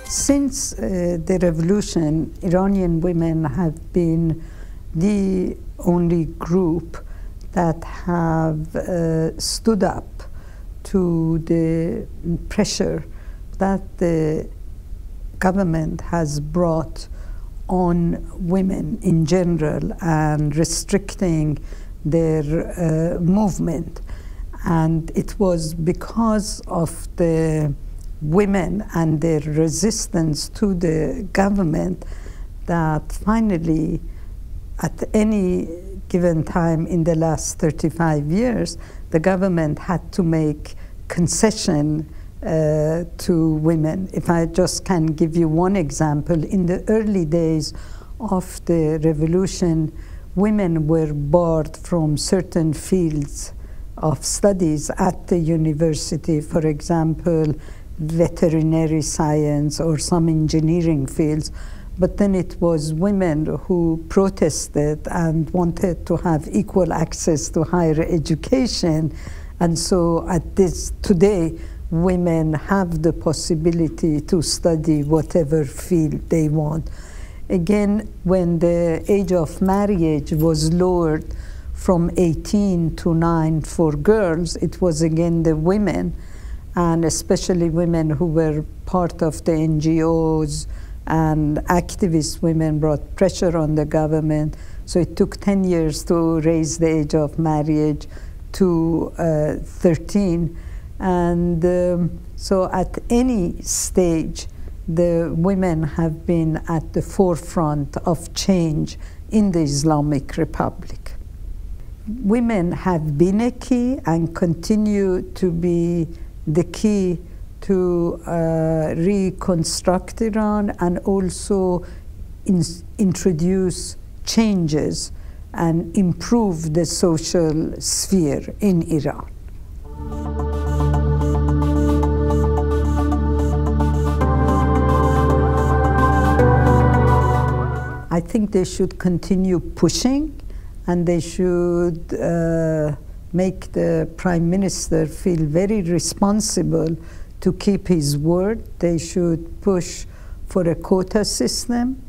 Since the revolution, Iranian women have been the only group that have stood up to the pressure that the government has brought on women in general and restricting their movement. And it was because of the women and their resistance to the government that finally, at any given time in the last 35 years, the government had to make concession to women. If I just can give you one example, in the early days of the revolution, women were barred from certain fields of studies at the university. For example, veterinary science or some engineering fields, but then it was women who protested and wanted to have equal access to higher education. And so today, women have the possibility to study whatever field they want. Again, when the age of marriage was lowered from 18 to 9 for girls, it was again the women, and especially women who were part of the NGOs and activist women brought pressure on the government. So it took 10 years to raise the age of marriage to 13. And so at any stage, the women have been at the forefront of change in the Islamic Republic. Women have been a key and continue to be the key to reconstruct Iran and also introduce changes and improve the social sphere in Iran. I think they should continue pushing, and they should make the Prime Minister feel very responsible to keep his word. They should push for a quota system,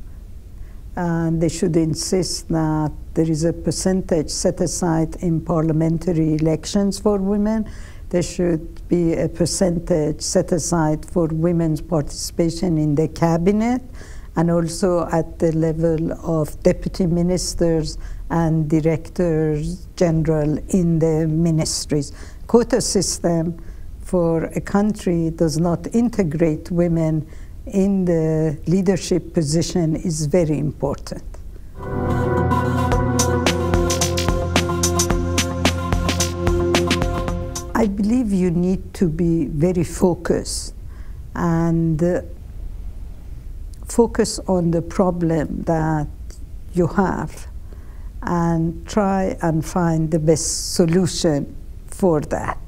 and they should insist that there is a percentage set aside in parliamentary elections for women. There should be a percentage set aside for women's participation in the cabinet, and also at the level of deputy ministers and directors general in the ministries. Quota system for a country does not integrate women in the leadership position is very important. I believe you need to be very focused and focus on the problem that you have and try and find the best solution for that.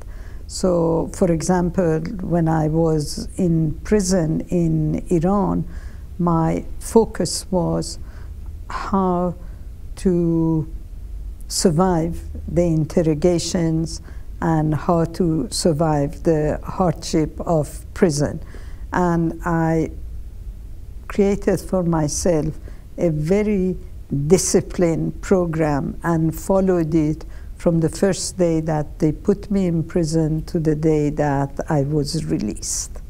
So, for example, when I was in prison in Iran, my focus was how to survive the interrogations and how to survive the hardship of prison. And I created for myself a very disciplined program and followed it from the first day that they put me in prison to the day that I was released.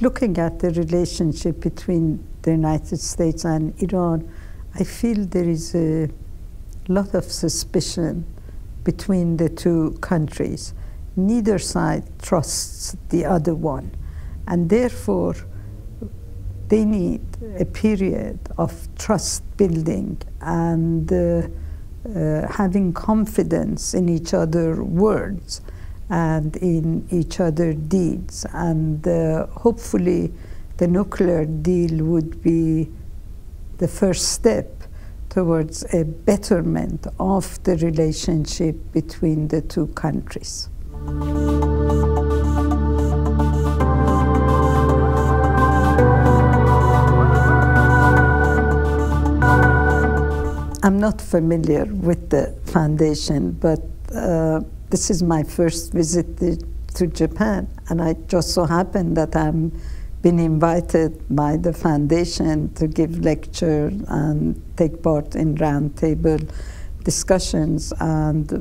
Looking at the relationship between the United States and Iran, I feel there is a lot of suspicion between the two countries. Neither side trusts the other one, and therefore they need a period of trust building and having confidence in each other's words. and in each other's deeds. And hopefully the nuclear deal would be the first step towards a betterment of the relationship between the two countries. I'm not familiar with the foundation, but this is my first visit to Japan, and I just so happen that I'm been invited by the foundation to give lecture and take part in roundtable discussions, and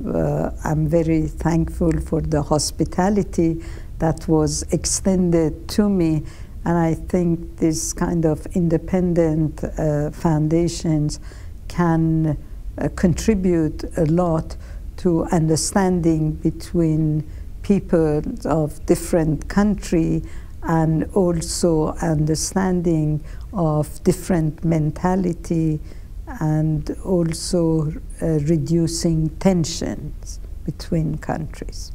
I'm very thankful for the hospitality that was extended to me. And I think this kind of independent foundations can contribute a lot to understanding between people of different countries, and also understanding of different mentality, and also reducing tensions between countries.